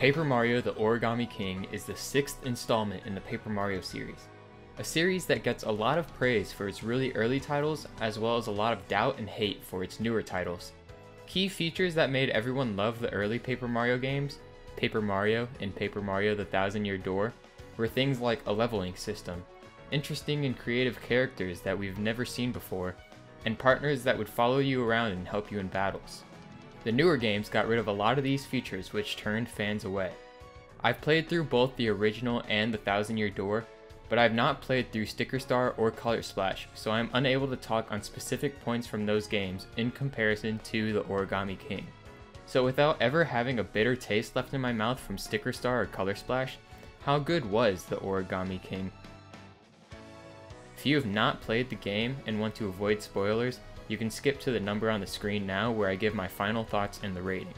Paper Mario: The Origami King is the 6th installment in the Paper Mario series, a series that gets a lot of praise for its really early titles as well as a lot of doubt and hate for its newer titles. Key features that made everyone love the early Paper Mario games, Paper Mario and Paper Mario: The Thousand-Year Door, were things like a leveling system, interesting and creative characters that we've never seen before, and partners that would follow you around and help you in battles. The newer games got rid of a lot of these features, which turned fans away. I've played through both the original and the Thousand-Year Door, but I've not played through Sticker Star or Color Splash, so I'm unable to talk on specific points from those games in comparison to the Origami King. So without ever having a bitter taste left in my mouth from Sticker Star or Color Splash, how good was the Origami King? If you have not played the game and want to avoid spoilers, you can skip to the number on the screen now where I give my final thoughts and the rating.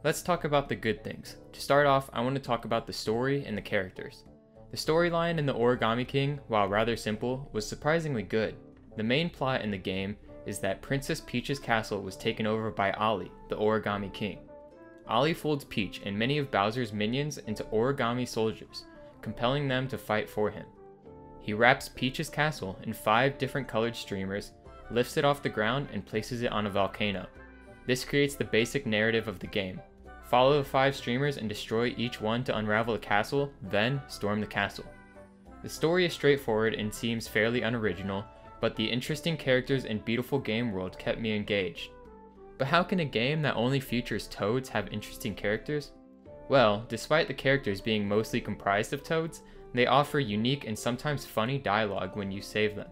Let's talk about the good things. To start off, I want to talk about the story and the characters. The storyline in the Origami King, while rather simple, was surprisingly good. The main plot in the game is that Princess Peach's castle was taken over by Ollie, the Origami King. Ollie folds Peach and many of Bowser's minions into origami soldiers, compelling them to fight for him. He wraps Peach's castle in 5 different colored streamers, lifts it off the ground, and places it on a volcano. This creates the basic narrative of the game. Follow the 5 streamers and destroy each one to unravel the castle, then storm the castle. The story is straightforward and seems fairly unoriginal, but the interesting characters and beautiful game world kept me engaged. But how can a game that only features toads have interesting characters? Well, despite the characters being mostly comprised of toads, they offer unique and sometimes funny dialogue when you save them.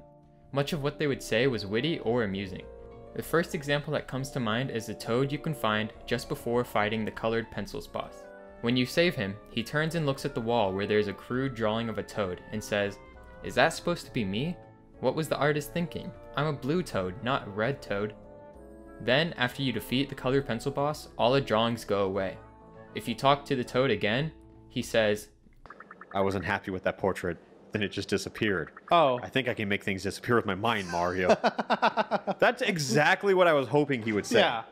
Much of what they would say was witty or amusing. The first example that comes to mind is the toad you can find just before fighting the colored pencils boss. When you save him, he turns and looks at the wall where there's a crude drawing of a toad and says, "Is that supposed to be me? What was the artist thinking? I'm a blue toad, not a red toad." Then, after you defeat the colored pencil boss, all the drawings go away. If you talk to the toad again, he says, "I wasn't happy with that portrait, then it just disappeared. Oh. I think I can make things disappear with my mind, Mario." That's exactly what I was hoping he would say. Yeah.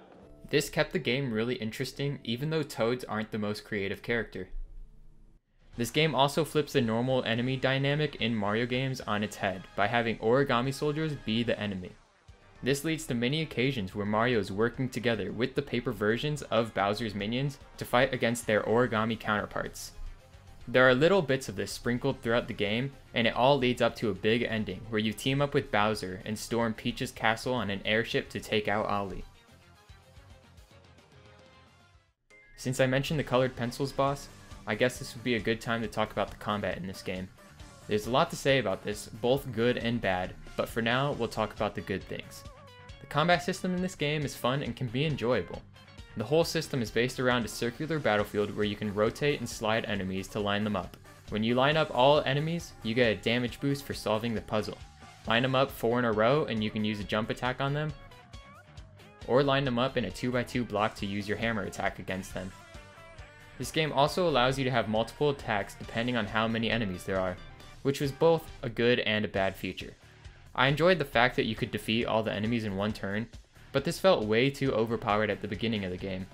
This kept the game really interesting, even though toads aren't the most creative character. This game also flips the normal enemy dynamic in Mario games on its head by having origami soldiers be the enemy. This leads to many occasions where Mario is working together with the paper versions of Bowser's minions to fight against their origami counterparts. There are little bits of this sprinkled throughout the game, and it all leads up to a big ending where you team up with Bowser and storm Peach's castle on an airship to take out Ollie. Since I mentioned the colored pencils boss, I guess this would be a good time to talk about the combat in this game. There's a lot to say about this, both good and bad, but for now we'll talk about the good things. The combat system in this game is fun and can be enjoyable. The whole system is based around a circular battlefield where you can rotate and slide enemies to line them up. When you line up all enemies, you get a damage boost for solving the puzzle. Line them up 4 in a row and you can use a jump attack on them, or line them up in a 2x2 block to use your hammer attack against them. This game also allows you to have multiple attacks depending on how many enemies there are, which was both a good and a bad feature. I enjoyed the fact that you could defeat all the enemies in one turn, but this felt way too overpowered at the beginning of the game.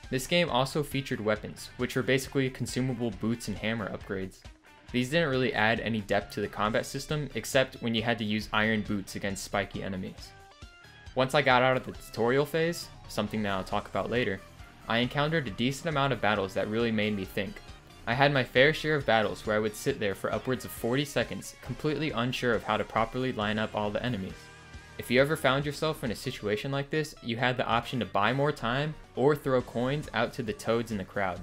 This game also featured weapons, which were basically consumable boots and hammer upgrades. These didn't really add any depth to the combat system, except when you had to use iron boots against spiky enemies. Once I got out of the tutorial phase, something that I'll talk about later, I encountered a decent amount of battles that really made me think. I had my fair share of battles where I would sit there for upwards of 40 seconds, completely unsure of how to properly line up all the enemies. If you ever found yourself in a situation like this, you had the option to buy more time or throw coins out to the toads in the crowd.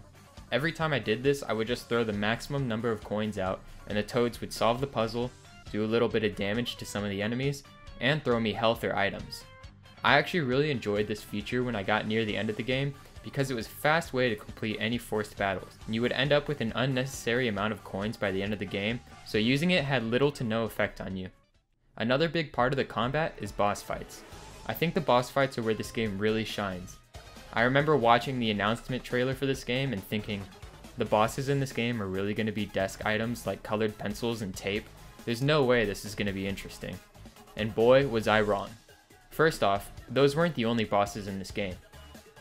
Every time I did this, I would just throw the maximum number of coins out, and the toads would solve the puzzle, do a little bit of damage to some of the enemies, and throw me health or items. I actually really enjoyed this feature when I got near the end of the game, because it was a fast way to complete any forced battles. You would end up with an unnecessary amount of coins by the end of the game, so using it had little to no effect on you. Another big part of the combat is boss fights. I think the boss fights are where this game really shines. I remember watching the announcement trailer for this game and thinking, the bosses in this game are really going to be desk items like colored pencils and tape. There's no way this is going to be interesting. And boy, was I wrong. First off, those weren't the only bosses in this game.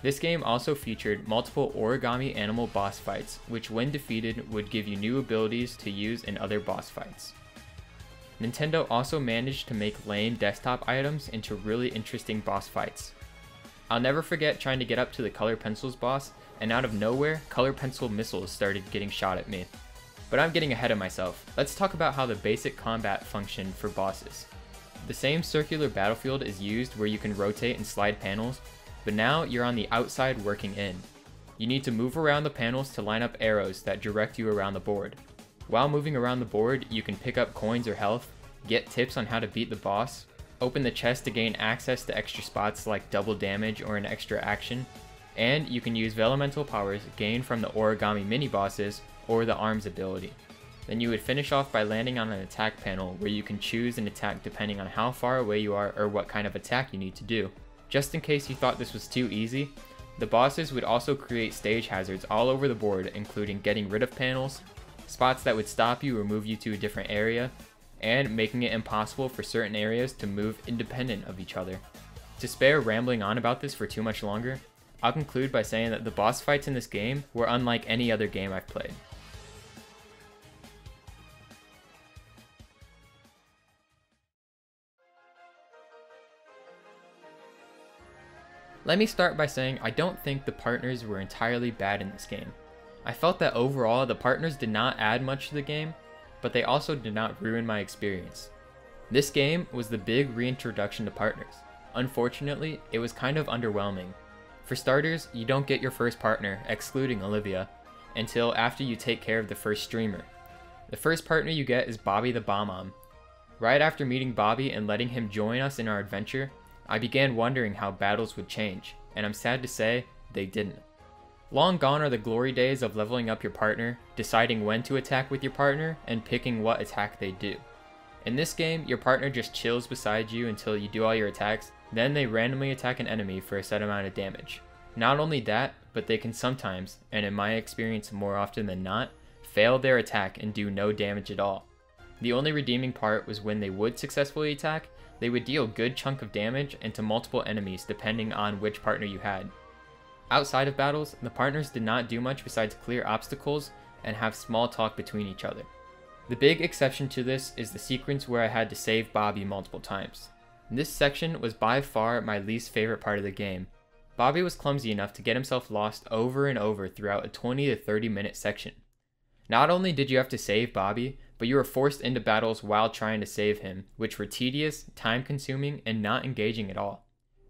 This game also featured multiple origami animal boss fights, which when defeated would give you new abilities to use in other boss fights. Nintendo also managed to make lame desktop items into really interesting boss fights. I'll never forget trying to get up to the color pencils boss, and out of nowhere, color pencil missiles started getting shot at me. But I'm getting ahead of myself. Let's talk about how the basic combat functioned for bosses. The same circular battlefield is used where you can rotate and slide panels, but now you're on the outside working in. You need to move around the panels to line up arrows that direct you around the board. While moving around the board, you can pick up coins or health, get tips on how to beat the boss, open the chest to gain access to extra spots like double damage or an extra action, and you can use Vellumental powers gained from the origami mini-bosses or the arms ability. Then you would finish off by landing on an attack panel where you can choose an attack depending on how far away you are or what kind of attack you need to do. Just in case you thought this was too easy, the bosses would also create stage hazards all over the board, including getting rid of panels, spots that would stop you or move you to a different area, and making it impossible for certain areas to move independent of each other. To spare rambling on about this for too much longer, I'll conclude by saying that the boss fights in this game were unlike any other game I've played. Let me start by saying I don't think the partners were entirely bad in this game. I felt that overall the partners did not add much to the game, but they also did not ruin my experience. This game was the big reintroduction to partners. Unfortunately, it was kind of underwhelming. For starters, you don't get your first partner, excluding Olivia, until after you take care of the first streamer. The first partner you get is Bobby the Bob-omb. Right after meeting Bobby and letting him join us in our adventure, I began wondering how battles would change, and I'm sad to say, they didn't. Long gone are the glory days of leveling up your partner, deciding when to attack with your partner, and picking what attack they do. In this game, your partner just chills beside you until you do all your attacks, then they randomly attack an enemy for a set amount of damage. Not only that, but they can sometimes, and in my experience more often than not, fail their attack and do no damage at all. The only redeeming part was when they would successfully attack, they would deal a good chunk of damage and to multiple enemies depending on which partner you had. Outside of battles, the partners did not do much besides clear obstacles and have small talk between each other. The big exception to this is the sequence where I had to save Bobby multiple times. This section was by far my least favorite part of the game. Bobby was clumsy enough to get himself lost over and over throughout a 20 to 30 minute section. Not only did you have to save Bobby, but you were forced into battles while trying to save him, which were tedious, time-consuming, and not engaging at all.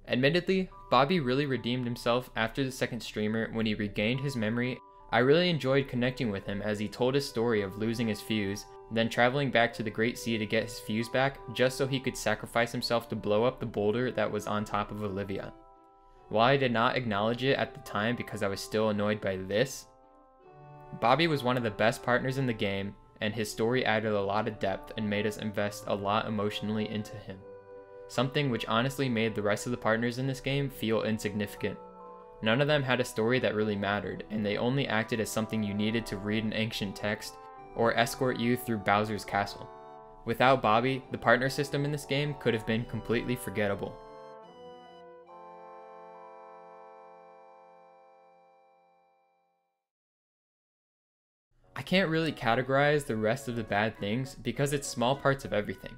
Admittedly, Bobby really redeemed himself after the second streamer when he regained his memory. I really enjoyed connecting with him as he told his story of losing his fuse, then traveling back to the Great Sea to get his fuse back just so he could sacrifice himself to blow up the boulder that was on top of Olivia. While I did not acknowledge it at the time because I was still annoyed by this, Bobby was one of the best partners in the game, and his story added a lot of depth and made us invest a lot emotionally into him. Something which honestly made the rest of the partners in this game feel insignificant. None of them had a story that really mattered, and they only acted as something you needed to read an ancient text or escort you through Bowser's castle. Without Bobby, the partner system in this game could have been completely forgettable. I can't really categorize the rest of the bad things because it's small parts of everything.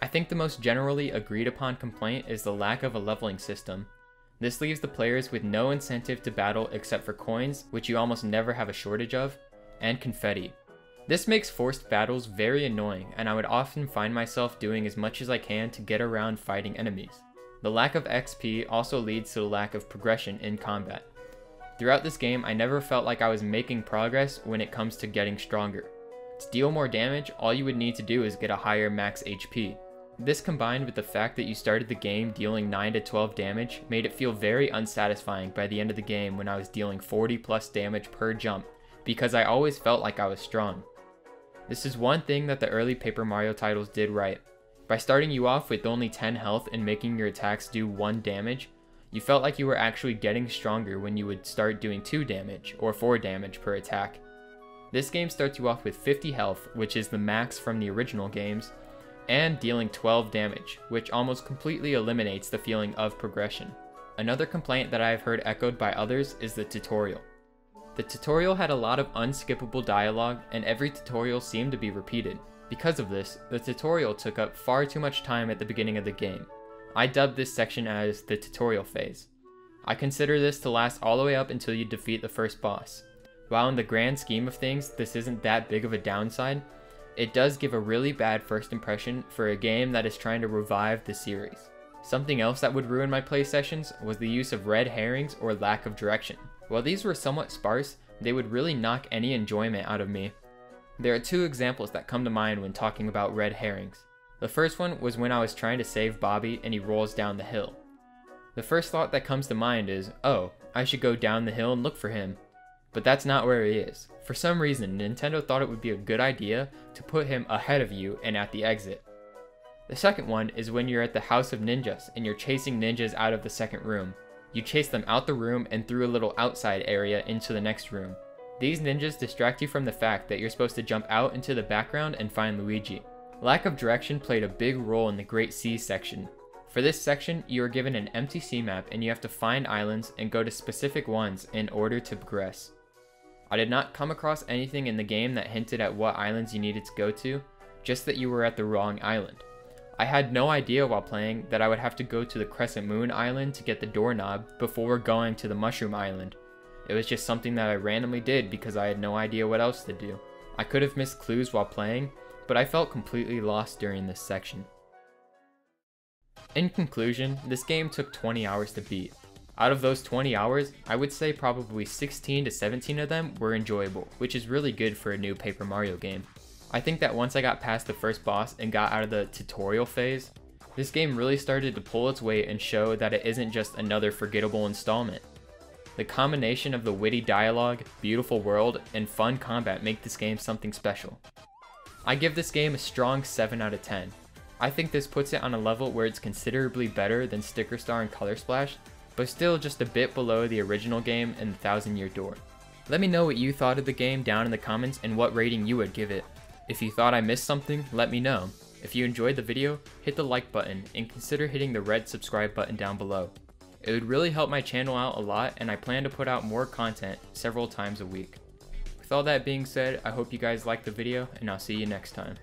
I think the most generally agreed upon complaint is the lack of a leveling system. This leaves the players with no incentive to battle except for coins, which you almost never have a shortage of, and confetti. This makes forced battles very annoying, and I would often find myself doing as much as I can to get around fighting enemies. The lack of XP also leads to the lack of progression in combat. Throughout this game, I never felt like I was making progress when it comes to getting stronger. To deal more damage, all you would need to do is get a higher max HP. This combined with the fact that you started the game dealing 9 to 12 damage made it feel very unsatisfying by the end of the game when I was dealing 40 plus damage per jump, because I always felt like I was strong. This is one thing that the early Paper Mario titles did right. By starting you off with only 10 health and making your attacks do 1 damage, you felt like you were actually getting stronger when you would start doing 2 damage or 4 damage per attack. This game starts you off with 50 health, which is the max from the original games, and dealing 12 damage, which almost completely eliminates the feeling of progression. Another complaint that I have heard echoed by others is the tutorial. The tutorial had a lot of unskippable dialogue, and every tutorial seemed to be repeated. Because of this, the tutorial took up far too much time at the beginning of the game. I dubbed this section as the tutorial phase. I consider this to last all the way up until you defeat the first boss. While in the grand scheme of things this isn't that big of a downside, it does give a really bad first impression for a game that is trying to revive the series. Something else that would ruin my play sessions was the use of red herrings or lack of direction. While these were somewhat sparse, they would really knock any enjoyment out of me. There are two examples that come to mind when talking about red herrings. The first one was when I was trying to save Bobby and he rolls down the hill. The first thought that comes to mind is, oh, I should go down the hill and look for him. But that's not where he is. For some reason, Nintendo thought it would be a good idea to put him ahead of you and at the exit. The second one is when you're at the House of Ninjas and you're chasing ninjas out of the second room. You chase them out the room and through a little outside area into the next room. These ninjas distract you from the fact that you're supposed to jump out into the background and find Luigi. Lack of direction played a big role in the Great Sea section. For this section, you are given an empty sea map and you have to find islands and go to specific ones in order to progress. I did not come across anything in the game that hinted at what islands you needed to go to, just that you were at the wrong island. I had no idea while playing that I would have to go to the Crescent Moon Island to get the doorknob before going to the Mushroom Island. It was just something that I randomly did because I had no idea what else to do. I could have missed clues while playing, but I felt completely lost during this section. In conclusion, this game took 20 hours to beat. Out of those 20 hours, I would say probably 16 to 17 of them were enjoyable, which is really good for a new Paper Mario game. I think that once I got past the first boss and got out of the tutorial phase, this game really started to pull its weight and show that it isn't just another forgettable installment. The combination of the witty dialogue, beautiful world, and fun combat make this game something special. I give this game a strong 7 out of 10. I think this puts it on a level where it's considerably better than Sticker Star and Color Splash, but still just a bit below the original game and the Thousand Year Door. Let me know what you thought of the game down in the comments and what rating you would give it. If you thought I missed something, let me know. If you enjoyed the video, hit the like button and consider hitting the red subscribe button down below. It would really help my channel out a lot, and I plan to put out more content several times a week. With all that being said, I hope you guys liked the video, and I'll see you next time.